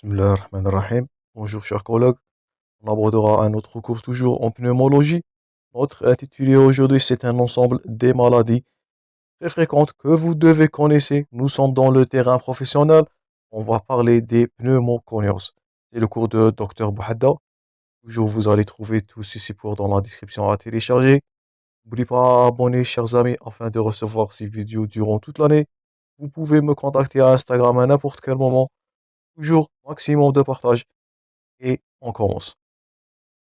Bismillah ar-Rahman ar-Rahim. Bonjour chers collègues, on abordera un autre cours toujours en pneumologie. Notre intitulé aujourd'hui c'est un ensemble des maladies très fréquentes que vous devez connaître. Nous sommes dans le terrain professionnel, on va parler des pneumoconioses. C'est le cours de Dr Bouhadda. Toujours vous allez trouver tous ces supports dans la description à télécharger. N'oubliez pas à abonner chers amis afin de recevoir ces vidéos durant toute l'année. Vous pouvez me contacter à Instagram à n'importe quel moment. Toujours maximum de partage. Et on commence.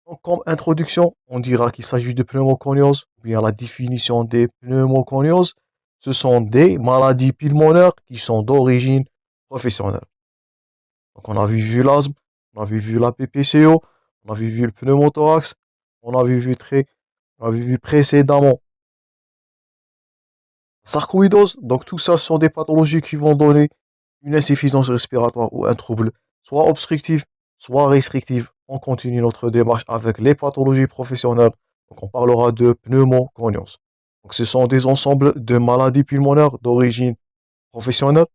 Donc, comme introduction, on dira qu'il s'agit de pneumoconiose, ou bien la définition des pneumoconioses. Ce sont des maladies pulmonaires qui sont d'origine professionnelle. Donc, on a vu l'asthme, on a vu la PPCO, on a vu le pneumothorax, on a on a vu précédemment la sarcoïdose. Donc, tout ça sont des pathologies qui vont donner une insuffisance respiratoire ou un trouble, soit obstructif, soit restrictif. On continue notre démarche avec les pathologies professionnelles. Donc, on parlera de pneumoconiose. Donc, ce sont des ensembles de maladies pulmonaires d'origine professionnelle.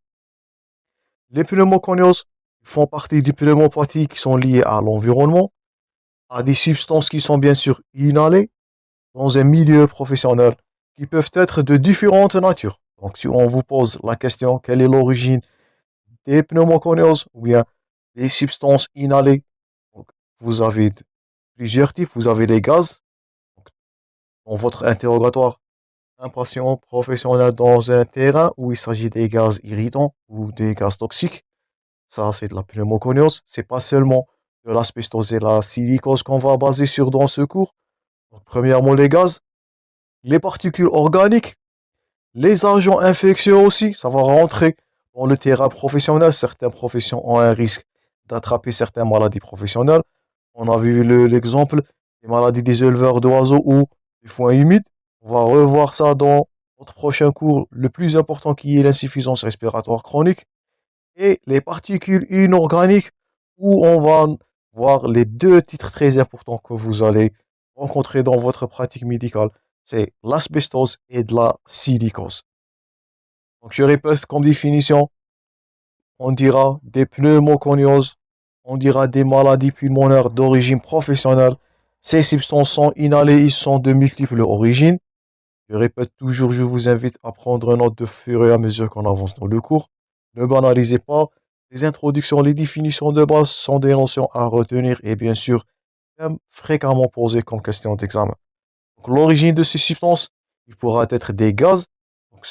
Les pneumoconioses font partie des pneumopathies qui sont liées à l'environnement, à des substances qui sont bien sûr inhalées dans un milieu professionnel, qui peuvent être de différentes natures. Donc, si on vous pose la question, quelle est l'origine des pneumoconioses ou bien des substances inhalées. Donc, vous avez plusieurs types. Vous avez les gaz. Donc, dans votre interrogatoire, un patient professionnel dans un terrain où il s'agit des gaz irritants ou des gaz toxiques. Ça, c'est de la pneumoconiose. C'est pas seulement de l'asbestose et la silicose qu'on va baser sur dans ce cours. Donc, premièrement, les gaz, les particules organiques, les agents infectieux aussi, ça va rentrer dans le terrain professionnel. Certaines professions ont un risque d'attraper certaines maladies professionnelles. On a vu l'exemple des maladies des éleveurs d'oiseaux ou du foin humide. On va revoir ça dans notre prochain cours, le plus important qui est l'insuffisance respiratoire chronique et les particules inorganiques où on va voir les deux titres très importants que vous allez rencontrer dans votre pratique médicale. C'est l'asbestose et de la silicose. Donc, je répète comme définition, on dira des pneumoconioses, on dira des maladies pulmonaires d'origine professionnelle. Ces substances sont inhalées, ils sont de multiples origines. Je répète toujours, je vous invite à prendre note de fur et à mesure qu'on avance dans le cours. Ne banalisez pas. Les introductions, les définitions de base sont des notions à retenir et bien sûr, même fréquemment posées comme question d'examen. Donc, l'origine de ces substances, il pourra être des gaz. Donc,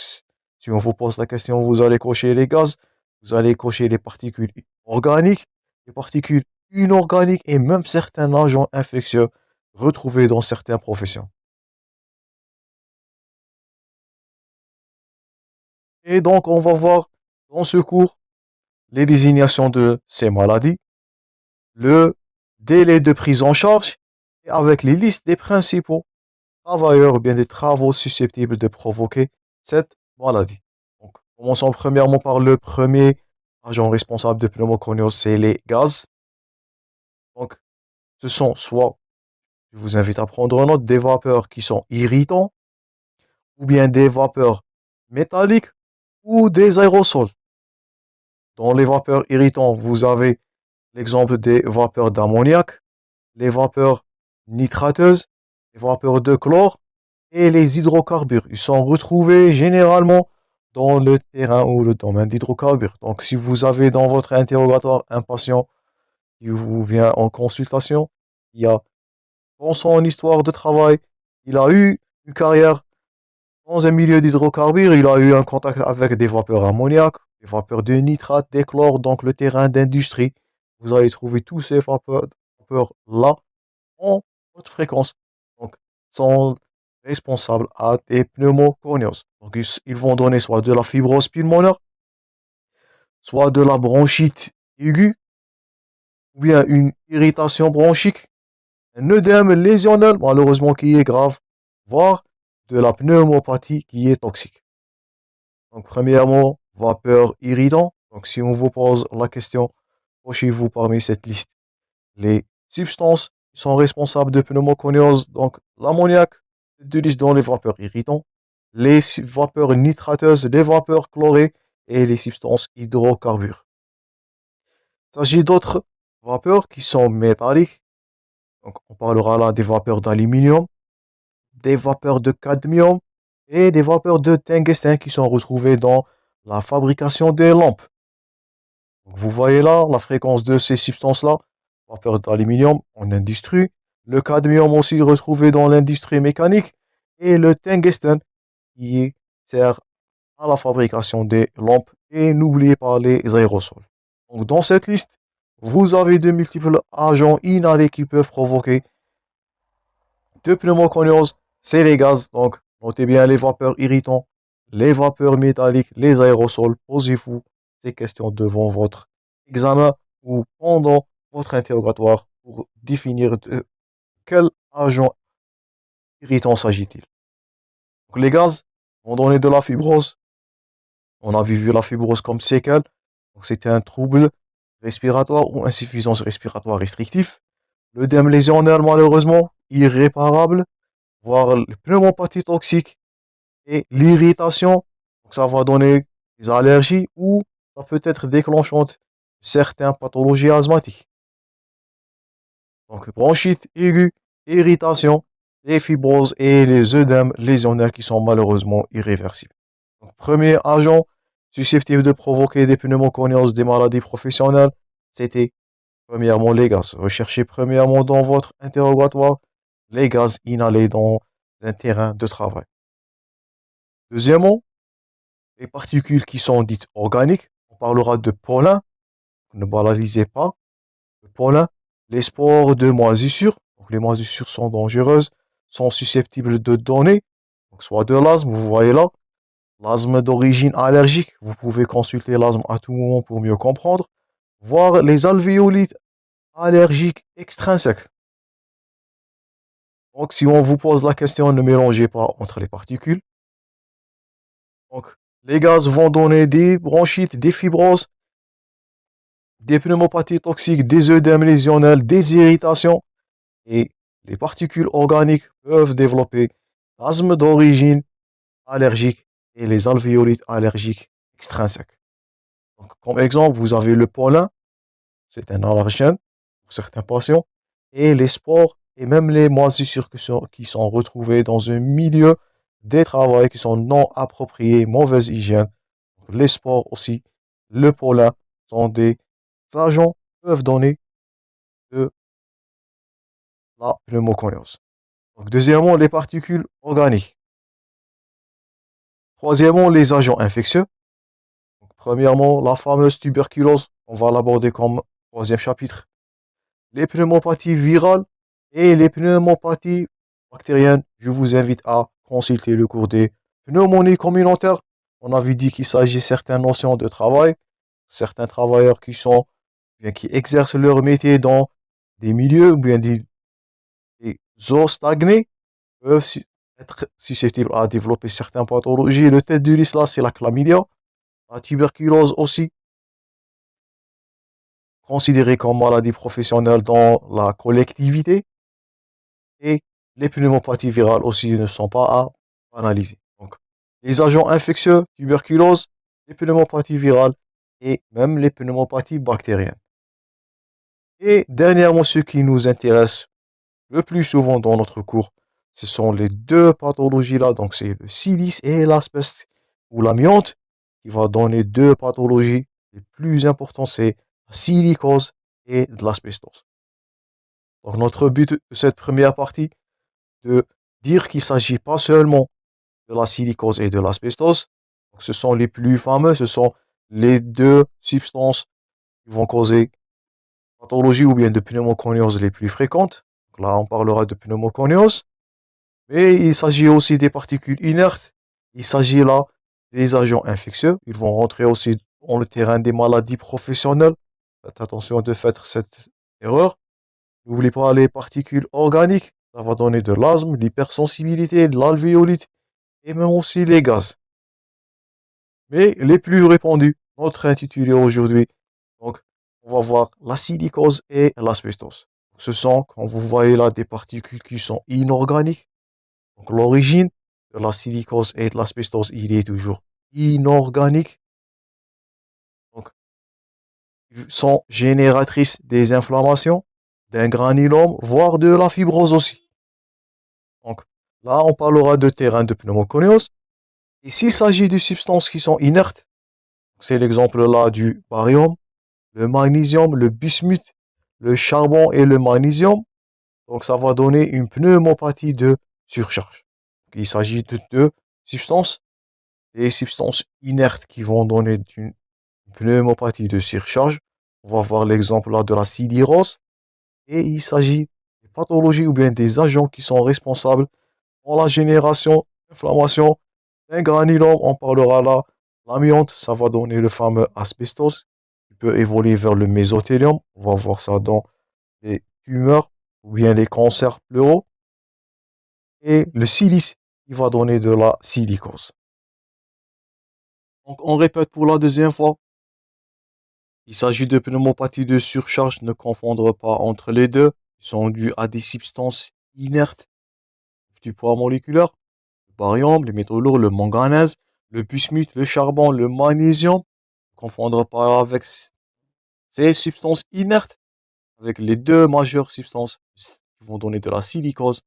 si on vous pose la question, vous allez cocher les gaz, vous allez cocher les particules organiques, les particules inorganiques et même certains agents infectieux retrouvés dans certaines professions. Et donc, on va voir dans ce cours les désignations de ces maladies, le délai de prise en charge et avec les listes des principaux travailleurs ou bien des travaux susceptibles de provoquer cette maladie. Donc, commençons premièrement par le premier agent responsable de pneumoconiose, c'est les gaz. Donc, ce sont soit, je vous invite à prendre en note, des vapeurs qui sont irritants, ou bien des vapeurs métalliques, ou des aérosols. Dans les vapeurs irritants, vous avez l'exemple des vapeurs d'ammoniac, les vapeurs nitrateuses, les vapeurs de chlore, et les hydrocarbures. Ils sont retrouvés généralement dans le terrain ou le domaine d'hydrocarbures. Donc, si vous avez dans votre interrogatoire un patient qui vous vient en consultation, il a, dans son histoire de travail, il a eu une carrière dans un milieu d'hydrocarbures, il a eu un contact avec des vapeurs ammoniac, des vapeurs de nitrate, des chlores, donc le terrain d'industrie. Vous allez trouver tous ces vapeurs-là en haute fréquence. Donc, sont responsables à des pneumoconioses. Donc, ils vont donner soit de la fibrose pulmonaire, soit de la bronchite aiguë, ou bien une irritation bronchique, un œdème lésionnel, malheureusement qui est grave, voire de la pneumopathie qui est toxique. Donc, premièrement, vapeur irritant. Donc, si on vous pose la question, cochez-vous parmi cette liste les substances qui sont responsables de pneumoconiose, donc l'ammoniac se utilise dans les vapeurs irritants, les vapeurs nitrateuses, les vapeurs chlorées et les substances hydrocarbures. s'agit d'autres vapeurs qui sont métalliques. Donc, on parlera là des vapeurs d'aluminium, des vapeurs de cadmium et des vapeurs de tungstène qui sont retrouvées dans la fabrication des lampes. Donc, vous voyez là la fréquence de ces substances-là, vapeur d'aluminium en industrie, le cadmium aussi retrouvé dans l'industrie mécanique et le tungstène qui sert à la fabrication des lampes et n'oubliez pas les aérosols. Donc, dans cette liste, vous avez de multiples agents inhalés qui peuvent provoquer de pneumoconiose, c'est les gaz. Donc, notez bien les vapeurs irritants, les vapeurs métalliques, les aérosols. Posez-vous ces questions devant votre examen ou pendant votre interrogatoire pour définir de quel agent irritant s'agit-il. Donc, les gaz vont donner de la fibrose. On a vu la fibrose comme séquelle. Donc, c'était un trouble respiratoire ou insuffisance respiratoire restrictif. L'œdème lésionnel, malheureusement, irréparable, voire les pneumopathies toxiques et l'irritation. Donc, ça va donner des allergies ou ça peut être déclenchante de certaines pathologies asthmatiques. Donc, bronchite aiguë, irritation, les fibroses et les œdèmes lésionnels qui sont malheureusement irréversibles. Donc, premier agent susceptible de provoquer des pneumoconioses, des maladies professionnelles, c'était premièrement les gaz. Recherchez premièrement dans votre interrogatoire les gaz inhalés dans un terrain de travail. Deuxièmement, les particules qui sont dites organiques, on parlera de pollen, ne banalisez pas, le pollen, les spores de moisissures, donc les moisissures sont dangereuses, sont susceptibles de donner, donc soit de l'asthme, vous voyez là, l'asthme d'origine allergique, vous pouvez consulter l'asthme à tout moment pour mieux comprendre, voire les alvéolites allergiques extrinsèques. Donc si on vous pose la question, ne mélangez pas entre les particules. Donc les gaz vont donner des bronchites, des fibroses, des pneumopathies toxiques, des œdèmes lésionnels, des irritations. Et les particules organiques peuvent développer l'asthme d'origine allergique et les alvéolites allergiques extrinsèques. Donc, comme exemple, vous avez le pollen, c'est un allergène pour certains patients, et les spores et même les moisissures qui sont retrouvées dans un milieu des travaux qui sont non appropriés, mauvaise hygiène. Donc, les spores aussi, le pollen sont des agents qui peuvent donner de la pneumoconiose. Donc, deuxièmement, les particules organiques. Troisièmement, les agents infectieux. Donc, premièrement, la fameuse tuberculose, on va l'aborder comme troisième chapitre. Les pneumopathies virales et les pneumopathies bactériennes. Je vous invite à consulter le cours des pneumonies communautaires. On avait dit qu'il s'agit de certaines notions de travail, certains travailleurs qui exercent leur métier dans des milieux ou bien des eaux stagnées peuvent être susceptibles à développer certaines pathologies. Le tête du liste là, c'est la chlamydia, la tuberculose aussi, considérée comme maladie professionnelle dans la collectivité. Et les pneumopathies virales aussi ne sont pas à analyser. Donc, les agents infectieux, tuberculose, les pneumopathies virales et même les pneumopathies bactériennes. Et dernièrement, ce qui nous intéresse le plus souvent dans notre cours, ce sont les deux pathologies-là. Donc, c'est le silice et l'asbeste ou l'amiante qui va donner deux pathologies. Les plus importantes, c'est la silicose et de l'asbestose. Donc, notre but de cette première partie, de dire qu'il ne s'agit pas seulement de la silicose et de l'asbestose. Ce sont les plus fameux, ce sont les deux substances qui vont causer pathologie ou bien de pneumoconiose les plus fréquentes. Donc là, on parlera de pneumoconiose. Mais il s'agit aussi des particules inertes. Il s'agit là des agents infectieux. Ils vont rentrer aussi dans le terrain des maladies professionnelles. Faites attention de faire cette erreur. N'oubliez pas les particules organiques. Ça va donner de l'asthme, l'hypersensibilité, de l'alvéolite et même aussi les gaz. Mais les plus répandus, notre intitulé aujourd'hui, donc on va voir la silicose et l'asbestose. Ce sont, comme vous voyez là, des particules qui sont inorganiques. Donc l'origine de la silicose et de l'asbestose, il est toujours inorganique. Donc sont génératrices des inflammations, d'un granulome, voire de la fibrose aussi. Donc là, on parlera de terrain de pneumoconiose. Et s'il s'agit de substances qui sont inertes, c'est l'exemple là du barium, le magnésium, le bismuth, le charbon et le magnésium. Donc ça va donner une pneumopathie de surcharge. Il s'agit de deux substances, des substances inertes qui vont donner une pneumopathie de surcharge. On va voir l'exemple là de la sidérose. Et il s'agit des pathologies ou bien des agents qui sont responsables pour la génération d'inflammation d'un granulome. On parlera là l'amiante, ça va donner le fameux asbestos qui peut évoluer vers le mésothélium. On va voir ça dans les tumeurs ou bien les cancers pleuraux. Et le silice, il va donner de la silicose. Donc on répète pour la deuxième fois. Il s'agit de pneumopathie de surcharge, ne confondre pas entre les deux. Ils sont dus à des substances inertes du poids moléculaire, le barium, les métaux lourds, le manganèse, le bismuth, le charbon, le magnésium. Ne confondre pas avec ces substances inertes, avec les deux majeures substances qui vont donner de la silicose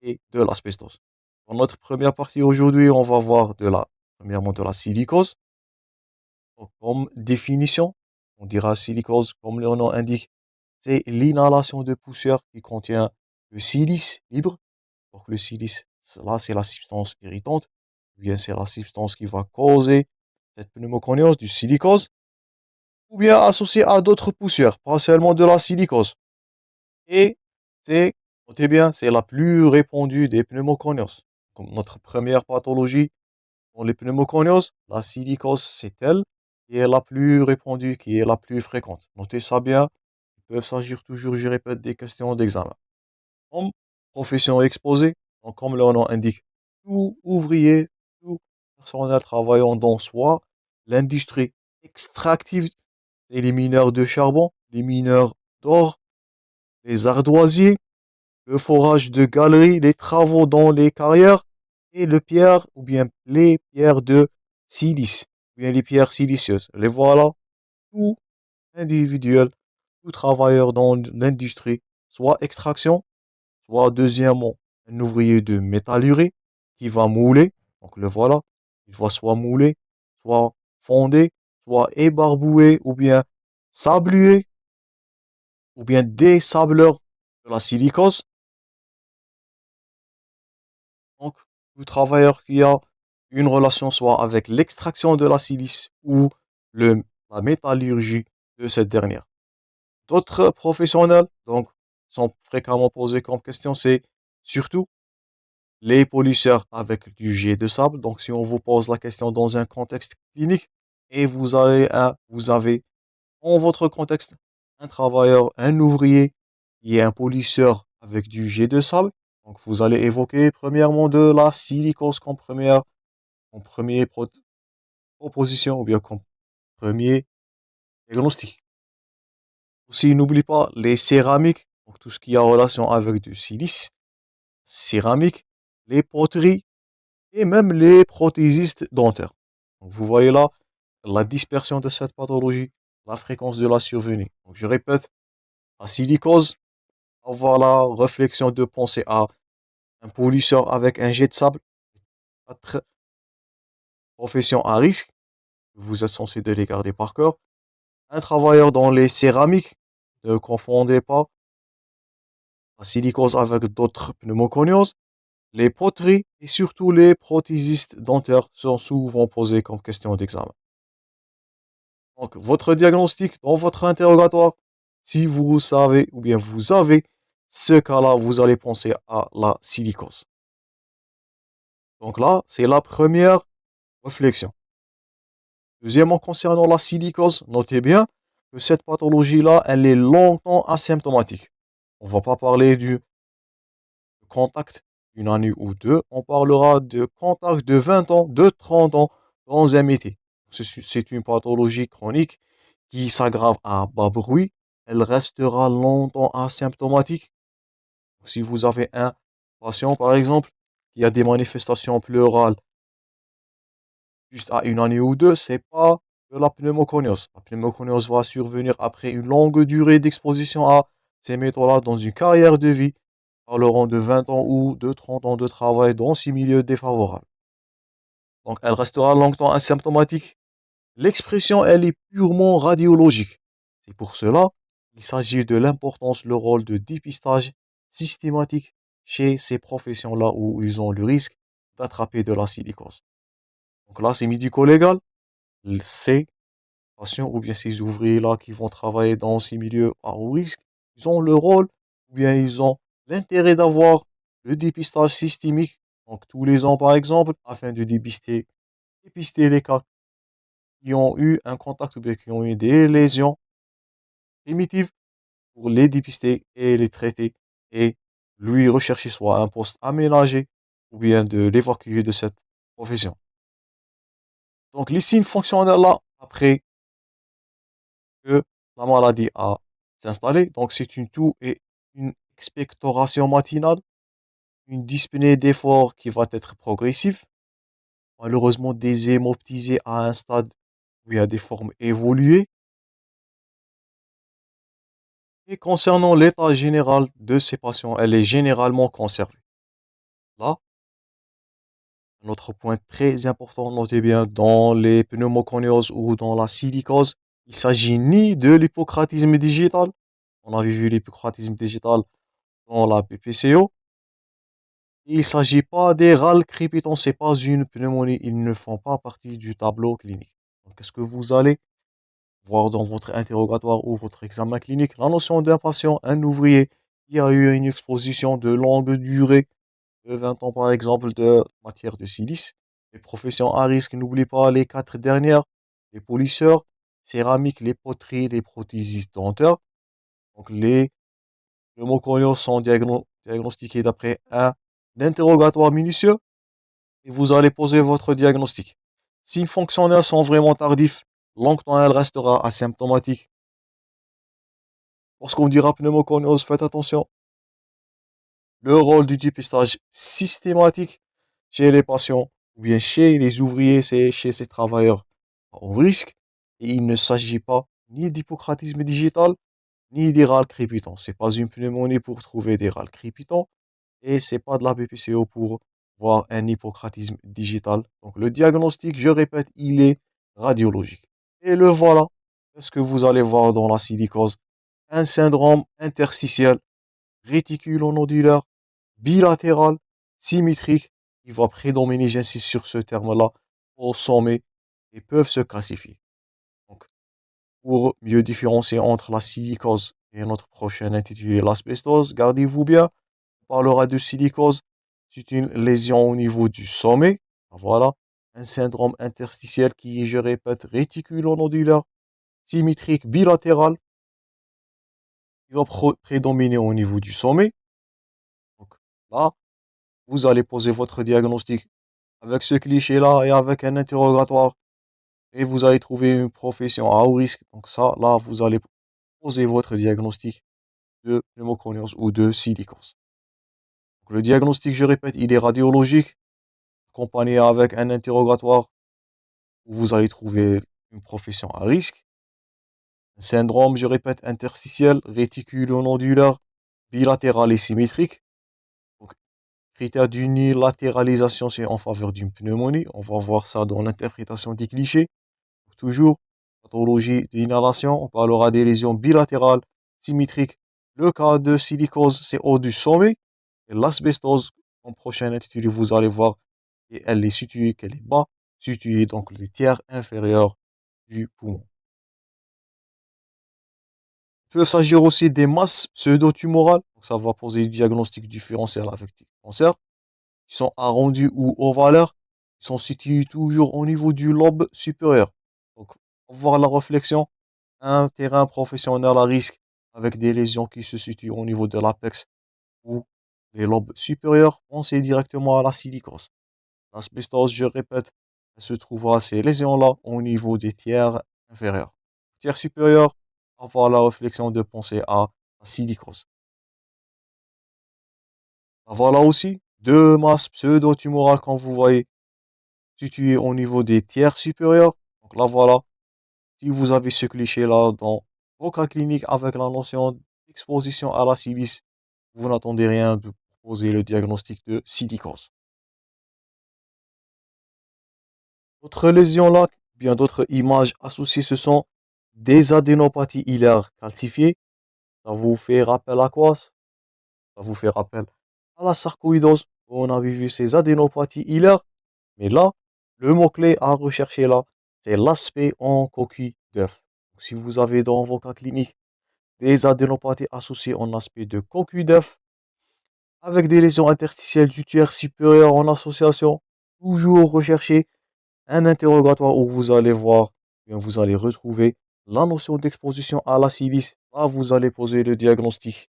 et de l'asbestos. Dans notre première partie aujourd'hui, on va voir premièrement de la silicose. Donc, comme définition, on dira silicose, comme le nom indique, c'est l'inhalation de poussière qui contient le silice libre. Donc le silice, là, c'est la substance irritante, ou bien c'est la substance qui va causer cette pneumoconiose, du silicose, ou bien associée à d'autres poussières, pas seulement de la silicose. Et c'est, notez bien, c'est la plus répandue des pneumoconioses. Comme notre première pathologie dans les pneumoconioses, la silicose, c'est elle qui est la plus répandue, qui est la plus fréquente. Notez ça bien, il peut s'agir toujours, je répète, des questions d'examen. Comme profession exposée, donc comme leur nom indique, tout ouvrier, tout personnel travaillant dans soit l'industrie extractive, et les mineurs de charbon, les mineurs d'or, les ardoisiers, le forage de galeries, les travaux dans les carrières et le pierre ou bien les pierres de silice, ou bien les pierres silicieuses. Les voilà, tout individuel, tout travailleur dans l'industrie, soit extraction, soit deuxièmement un ouvrier de métallurgie qui va mouler. Donc le voilà, il va soit mouler, soit fonder, soit ébarbouer ou bien sabluer ou bien des sableurs de la silicose. Donc, tout travailleur qui a une relation soit avec l'extraction de la silice ou la métallurgie de cette dernière. D'autres professionnels, donc, sont fréquemment posés comme question, c'est surtout les polisseurs avec du jet de sable. Donc, si on vous pose la question dans un contexte clinique et vous avez en votre contexte un travailleur, un ouvrier qui est un polisseur avec du jet de sable, donc vous allez évoquer premièrement de la silicose comme première proposition ou bien comme premier diagnostic. Aussi, n'oublie pas les céramiques, donc tout ce qui a relation avec du silice, céramique, les poteries et même les prothésistes dentaires. Donc, vous voyez là la dispersion de cette pathologie, la fréquence de la survenue. Donc, je répète, la silicose, avoir la réflexion de penser à un polisseur avec un jet de sable, votre profession à risque, vous êtes censé de les garder par cœur. Un travailleur dans les céramiques, ne confondez pas la silicose avec d'autres pneumoconioses. Les poteries et surtout les prothésistes dentaires sont souvent posés comme question d'examen. Donc, votre diagnostic dans votre interrogatoire, si vous savez ou bien vous avez ce cas-là, vous allez penser à la silicose. Donc là, c'est la première réflexion. Deuxièmement, concernant la silicose, notez bien que cette pathologie-là, elle est longtemps asymptomatique. On ne va pas parler du contact d'une année ou deux, on parlera de contact de 20 ans, de 30 ans dans un métier. C'est une pathologie chronique qui s'aggrave à bas bruit. Elle restera longtemps asymptomatique. Si vous avez un patient, par exemple, qui a des manifestations pleurales juste à une année ou deux, c'est pas de la pneumoconiose. La pneumoconiose va survenir après une longue durée d'exposition à ces métaux-là dans une carrière de vie, parleront de 20 ans ou de 30 ans de travail dans ces milieux défavorables. Donc, elle restera longtemps asymptomatique. L'expression, elle est purement radiologique. C'est pour cela qu'il s'agit de l'importance, le rôle de dépistage systématique chez ces professions-là où ils ont le risque d'attraper de la silicose. Donc là, c'est médico-légal. Ces patients ou bien ces ouvriers-là qui vont travailler dans ces milieux à haut risque, ils ont le rôle ou bien ils ont l'intérêt d'avoir le dépistage systémique, donc tous les ans par exemple, afin de dépister les cas qui ont eu un contact ou bien qui ont eu des lésions primitives pour les dépister et les traiter et lui rechercher soit un poste aménagé ou bien de l'évacuer de cette profession. Donc les signes fonctionnels là, après que la maladie a s'installé, donc c'est une toux et une expectoration matinale, une dyspnée d'effort qui va être progressive, malheureusement des hémoptysés à un stade où il y a des formes évoluées. Et concernant l'état général de ces patients, elle est généralement conservée. Là, un autre point très important, notez bien, dans les pneumoconioses ou dans la silicose, il s'agit ni de l'hypocratisme digital, on avait vu l'hypocratisme digital dans la PPCO, il ne s'agit pas des râles crépitants, c'est pas une pneumonie, ils ne font pas partie du tableau clinique. Donc, qu'est-ce que vous allez voir dans votre interrogatoire ou votre examen clinique? La notion d'un patient, un ouvrier qui a eu une exposition de longue durée, de 20 ans par exemple, de matière de silice. Les professions à risque, n'oubliez pas les quatre dernières, les polisseurs, céramiques, les poteries, les prothésistes dentaires. Donc les pneumoconioses sont diagnostiqués d'après un interrogatoire minutieux et vous allez poser votre diagnostic. Si les fonctionnaires sont vraiment tardifs, longtemps elle restera asymptomatique. Lorsqu'on dira pneumoconiose, faites attention. Le rôle du dépistage systématique chez les patients ou bien chez les ouvriers, c'est chez ces travailleurs au risque. Et il ne s'agit pas ni d'hypocratisme digital, ni des râles crépitants. C'est pas une pneumonie pour trouver des râles crépitants et c'est pas de la BPCO pour voir un hypocratisme digital. Donc le diagnostic, je répète, il est radiologique. Et le voilà. Est-ce que vous allez voir dans la silicose un syndrome interstitiel réticulonodulaire bilatéral symétrique qui va prédominer, j'insiste sur ce terme-là, au sommet et peuvent se classifier. Donc, pour mieux différencier entre la silicose et notre prochaine intitulé l'asbestose, gardez-vous bien, on parlera de silicose, c'est une lésion au niveau du sommet, voilà, un syndrome interstitiel qui est, je répète, réticulonodulaire, symétrique, bilatéral, qui va prédominer au niveau du sommet. Donc là, vous allez poser votre diagnostic avec ce cliché-là et avec un interrogatoire et vous allez trouver une profession à haut risque. Donc ça, là, vous allez poser votre diagnostic de pneumoconiose ou de silicose. Donc, le diagnostic, je répète, il est radiologique, accompagné avec un interrogatoire où vous allez trouver une profession à risque. Un syndrome, je répète, interstitiel, réticulonodulaire, bilatéral et symétrique. Donc, critère d'unilatéralisation, c'est en faveur d'une pneumonie. On va voir ça dans l'interprétation des clichés. Toujours, pathologie d'inhalation, on parlera des lésions bilatérales, symétriques. Le cas de silicose, c'est haut du sommet. Et l'asbestose, en prochain intitulé, vous allez voir, et elle est située, qu'elle est bas, située donc les tiers inférieurs du poumon. Il peut s'agir aussi des masses pseudo-tumorales, donc ça va poser le diagnostic différentiel avec des cancers, qui sont arrondis ou ovalaires, qui sont situés toujours au niveau du lobe supérieur. Donc, pour voir la réflexion, un terrain professionnel à risque avec des lésions qui se situent au niveau de l'apex ou les lobes supérieurs, pensez directement à la silicose. L'asbestose, je répète, elle se trouvera ces lésions-là au niveau des tiers inférieurs. Tiers supérieur, avoir la réflexion de penser à la silicose. Voilà aussi deux masses pseudo-tumorales, comme vous voyez, situées au niveau des tiers supérieurs. Donc là, voilà, Si vous avez ce cliché-là dans vos cas cliniques avec la notion d'exposition à la silice, vous n'attendez rien de poser le diagnostic de silicose. D'autres lésions là, bien d'autres images associées, ce sont des adénopathies hilaires calcifiées. Ça vous fait rappel à quoi? Ça vous fait rappel à la sarcoïdose. On avait vu ces adénopathies hilaires. Mais là, le mot-clé à rechercher là, c'est l'aspect en coquille d'œuf. Si vous avez dans vos cas cliniques des adénopathies associées en aspect de coquille d'œuf, avec des lésions interstitielles du tiers supérieur en association, toujours rechercher un interrogatoire où vous allez voir, bien vous allez retrouver la notion d'exposition à la silice. Là, vous allez poser le diagnostic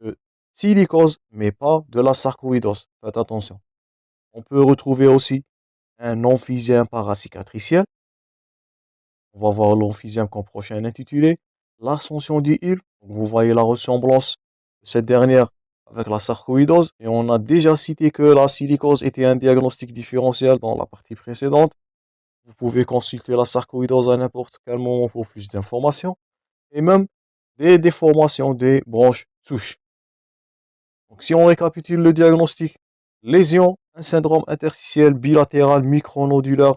de silicose, mais pas de la sarcoïdose. Faites attention. On peut retrouver aussi un emphysème paracicatriciel. On va voir l'emphysème comme prochain intitulé. L'ascension du Hill. Vous voyez la ressemblance de cette dernière avec la sarcoïdose. Et on a déjà cité que la silicose était un diagnostic différentiel dans la partie précédente. Vous pouvez consulter la sarcoïdose à n'importe quel moment pour plus d'informations. Et même des déformations des branches souches. Donc si on récapitule le diagnostic, lésion, un syndrome interstitiel bilatéral micronodulaire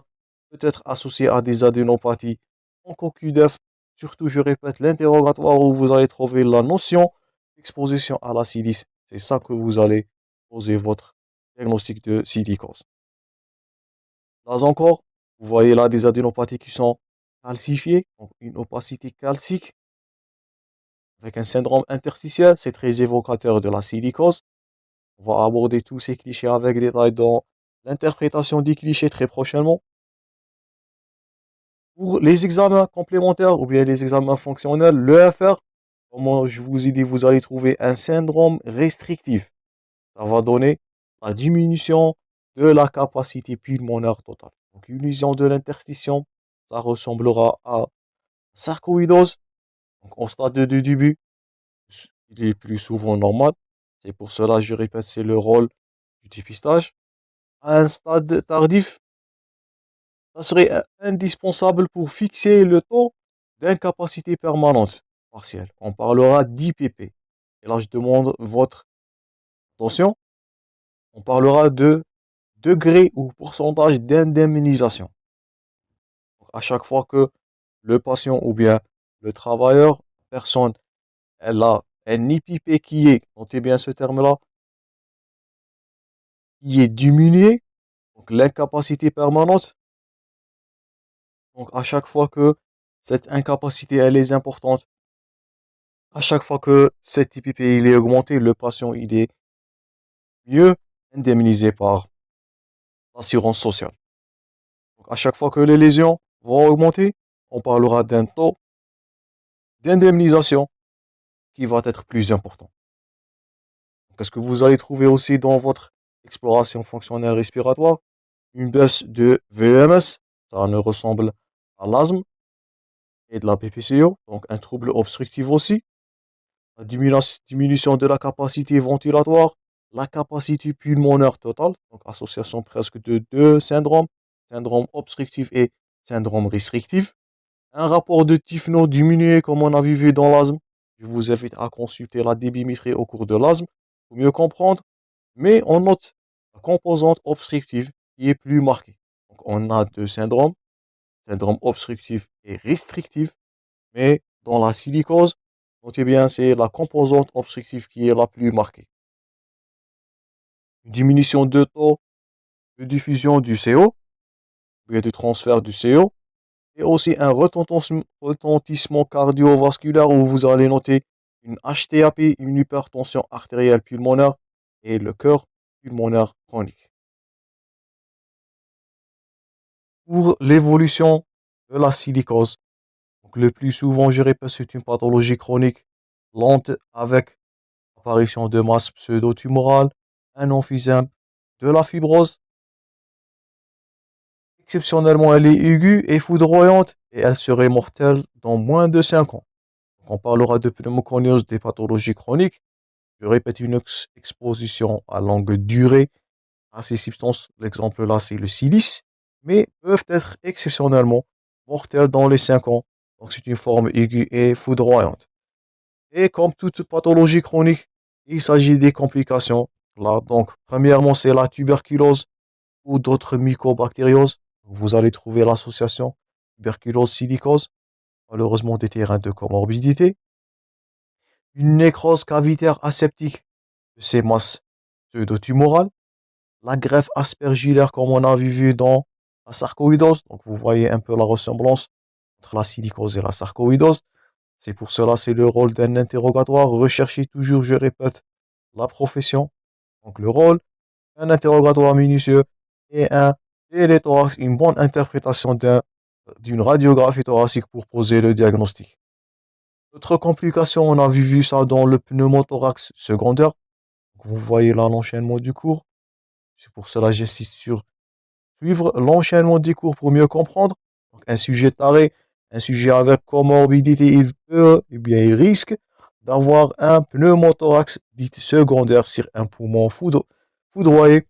peut être associé à des adénopathies en coquille d'œuf. Surtout, je répète, l'interrogatoire où vous allez trouver la notion d'exposition à la silice. C'est ça que vous allez poser votre diagnostic de silicose. Là encore, vous voyez là des adénopathies qui sont calcifiées, donc une opacité calcique avec un syndrome interstitiel. C'est très évocateur de la silicose. On va aborder tous ces clichés avec détail dans l'interprétation des clichés très prochainement. Pour les examens complémentaires ou bien les examens fonctionnels, l'EFR, comme je vous ai dit, vous allez trouver un syndrome restrictif. Ça va donner la diminution de la capacité pulmonaire totale. Donc, une lésion de l'interstition, ça ressemblera à sarcoïdose. Donc, au stade de début, il est plus souvent normal. C'est pour cela, je répète, c'est le rôle du dépistage. À un stade tardif, ça serait indispensable pour fixer le taux d'incapacité permanente partielle. On parlera d'IPP. Et là, je demande votre attention. On parlera de degré ou pourcentage d'indemnisation. À chaque fois que le patient ou bien le travailleur, personne, elle a un IPP qui est, notez bien ce terme-là, qui est diminué, donc l'incapacité permanente. Donc à chaque fois que cette incapacité elle est importante, à chaque fois que cet IPP il est augmenté, le patient il est mieux indemnisé par l'assurance sociale. Donc à chaque fois que les lésions vont augmenter, on parlera d'un taux d'indemnisation qui va être plus important. Qu'est-ce que vous allez trouver aussi dans votre exploration fonctionnelle respiratoire? Une baisse de VMS, ça ne ressemble à l'asthme et de la PPCO, donc un trouble obstructif aussi. La diminution de la capacité ventilatoire, la capacité pulmonaire totale, donc association presque de deux syndromes, syndrome obstructif et syndrome restrictif. Un rapport de Tifno diminué comme on a vu dans l'asthme. Je vous invite à consulter la débimétrie au cours de l'asthme pour mieux comprendre. Mais on note la composante obstructive qui est plus marquée. Donc on a deux syndromes, syndrome obstructif et restrictif. Mais dans la silicose, notez bien, c'est la composante obstructive qui est la plus marquée. Une diminution de taux de diffusion du CO, bien du transfert du CO, et aussi un retentissement cardiovasculaire où vous allez noter une HTAP, une hypertension artérielle pulmonaire et le cœur pulmonaire chronique. Pour l'évolution de la silicose, donc le plus souvent, je répète, c'est une pathologie chronique lente avec apparition de masse pseudo-tumorale, un emphysème, de la fibrose. Exceptionnellement, elle est aiguë et foudroyante et elle serait mortelle dans moins de 5 ans. Donc, on parlera de pneumoconiose des pathologies chroniques. Je répète, une exposition à longue durée à ces substances. L'exemple là, c'est le silice, mais peuvent être exceptionnellement mortelle dans les 5 ans. Donc c'est une forme aiguë et foudroyante. Et comme toute pathologie chronique, il s'agit des complications. Là, donc, premièrement, c'est la tuberculose ou d'autres mycobactérioses. Vous allez trouver l'association tuberculose-silicose, malheureusement des terrains de comorbidité. Une nécrose cavitaire aseptique de ces masses pseudo-tumorales. La greffe aspergillaire, comme on a vu dans la sarcoïdose. Donc, vous voyez un peu la ressemblance entre la silicose et la sarcoïdose. C'est pour cela, c'est le rôle d'un interrogatoire. Recherchez toujours, je répète, la profession. Donc, le rôle, un interrogatoire minutieux et un téléthorax, une bonne interprétation d'une radiographie thoracique pour poser le diagnostic. Autre complication, on a vu ça dans le pneumothorax secondaire. Donc, vous voyez là l'enchaînement du cours. C'est pour cela que j'insiste sur suivre l'enchaînement des cours pour mieux comprendre. Donc, un sujet taré, un sujet avec comorbidité, il peut, eh bien, il risque d'avoir un pneumothorax dit secondaire sur un poumon foudroyé,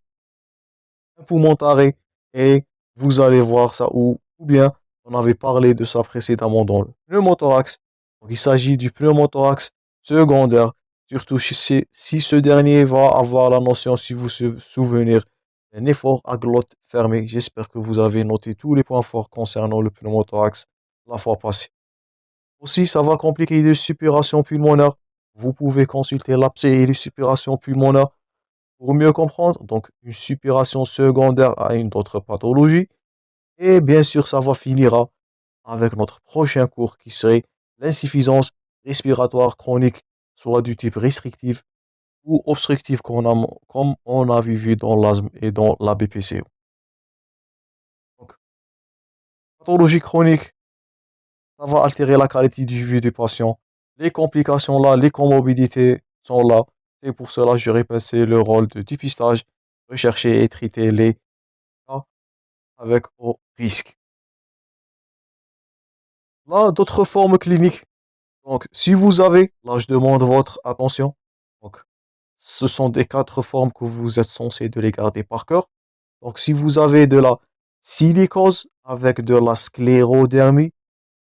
un poumon taré, et vous allez voir ça, ou bien on avait parlé de ça précédemment dans le pneumothorax. Donc, il s'agit du pneumothorax secondaire, surtout si ce dernier va avoir la notion, si vous vous souvenez, un effort à glotte fermée. J'espère que vous avez noté tous les points forts concernant le pneumothorax la fois passée. Aussi, ça va compliquer les suppurations pulmonaires. Vous pouvez consulter l'abcès et les suppurations pulmonaires pour mieux comprendre. Donc, une suppuration secondaire à une autre pathologie. Et bien sûr, ça va finir avec notre prochain cours qui serait l'insuffisance respiratoire chronique, soit du type restrictif ou obstructif, comme on a vu dans l'asthme et dans la BPCO. Donc, pathologie chronique, ça va altérer la qualité de vie du patient. Les complications là, les comorbidités sont là. Et pour cela, je répète, c'est le rôle de dépistage, rechercher et traiter les cas avec haut risque. Là, d'autres formes cliniques. Donc, si vous avez, là, je demande votre attention. Donc, ce sont des 4 formes que vous êtes censé de les garder par cœur. Donc, si vous avez de la silicose avec de la sclérodermie,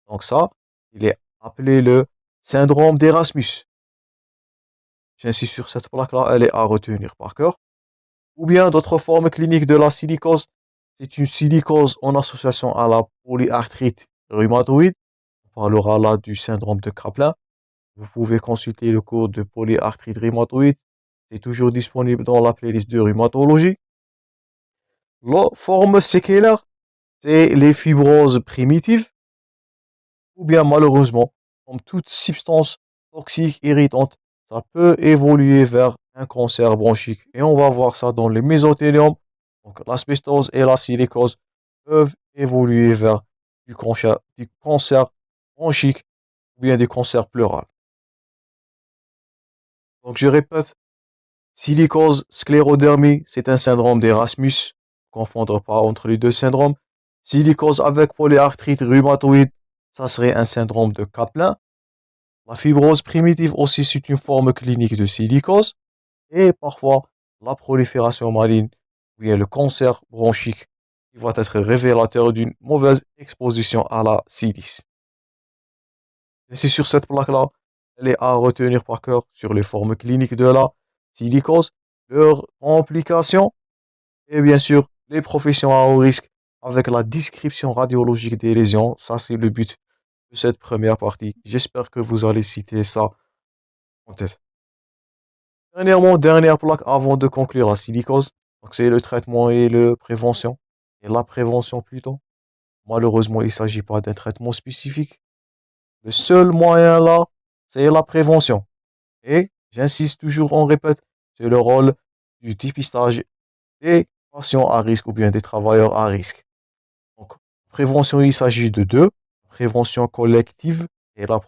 donc ça, il est appelé le syndrome d'Erasmus. J'insiste sur cette plaque-là, elle est à retenir par cœur. Ou bien d'autres formes cliniques de la silicose. C'est une silicose en association à la polyarthrite rhumatoïde. On parlera là du syndrome de Kraepelin. Vous pouvez consulter le cours de polyarthrite rhumatoïde. C'est toujours disponible dans la playlist de rhumatologie. La forme séquelaire, c'est les fibroses primitives. Ou bien malheureusement, comme toute substance toxique irritante, ça peut évoluer vers un cancer bronchique. Et on va voir ça dans les mésothéliums. Donc l'asbestose et la silicose peuvent évoluer vers du cancer bronchique ou bien du cancer pleural. Donc je répète, silicose, sclérodermie, c'est un syndrome d'Erasmus. Confondre pas entre les deux syndromes. Silicose avec polyarthrite rhumatoïde, ça serait un syndrome de Kaplan. La fibrose primitive aussi, c'est une forme clinique de silicose. Et parfois, la prolifération maligne, ou bien le cancer bronchique, qui va être révélateur d'une mauvaise exposition à la silice. Et c'est sur cette plaque-là, elle est à retenir par cœur sur les formes cliniques de la silicose, leurs complications et bien sûr les professions à haut risque avec la description radiologique des lésions. Ça, c'est le but de cette première partie. J'espère que vous allez citer ça en tête. Dernièrement, dernière plaque avant de conclure la silicose. Donc, c'est le traitement et la prévention. Et la prévention plutôt. Malheureusement, il ne s'agit pas d'un traitement spécifique. Le seul moyen là, c'est la prévention. Et j'insiste toujours, on répète, c'est le rôle du dépistage des patients à risque ou bien des travailleurs à risque. Donc, prévention, il s'agit de deux. Prévention collective et la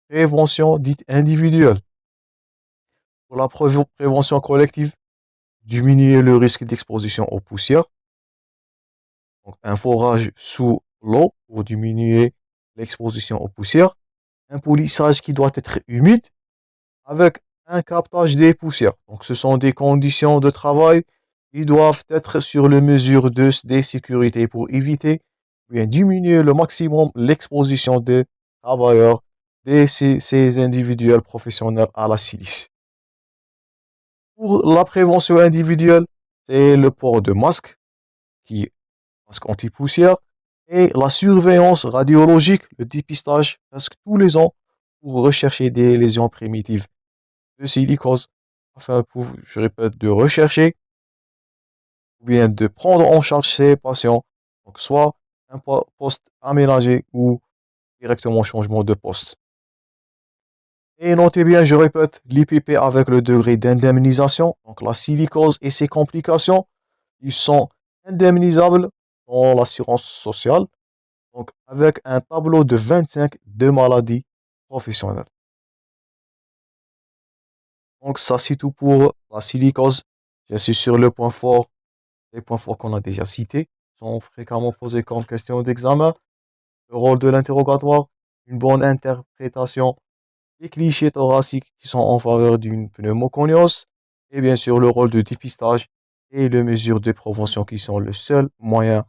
prévention dite individuelle. Pour la prévention collective, diminuer le risque d'exposition aux poussières. Donc, un forage sous l'eau pour diminuer l'exposition aux poussières. Un polissage qui doit être humide avec un captage des poussières. Donc, ce sont des conditions de travail qui doivent être sur les mesures des sécurités pour éviter bien diminuer le maximum l'exposition des travailleurs, ces individuels professionnels à la silice. Pour la prévention individuelle, c'est le port de masque, qui est masque anti-poussière, et la surveillance radiologique, le dépistage presque tous les ans pour rechercher des lésions primitives de silicose, afin, je répète, de rechercher ou bien de prendre en charge ces patients, donc soit un poste aménagé ou directement changement de poste. Et notez bien, je répète, l'IPP avec le degré d'indemnisation, donc la silicose et ses complications, ils sont indemnisables dans l'assurance sociale, donc avec un tableau de 25 de maladies professionnelles. Donc ça c'est tout pour la silicose. Je suis sur le point fort, les points forts qu'on a déjà cités sont fréquemment posés comme question d'examen. Le rôle de l'interrogatoire, une bonne interprétation, les clichés thoraciques qui sont en faveur d'une pneumoconiose, et bien sûr le rôle de dépistage et les mesures de prévention qui sont le seul moyen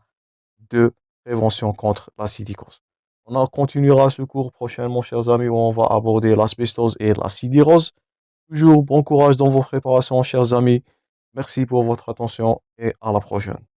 de prévention contre la silicose. On continuera ce cours prochainement, chers amis, où on va aborder l'asbestose et la sidérose. Toujours bon courage dans vos préparations, chers amis. Merci pour votre attention et à la prochaine.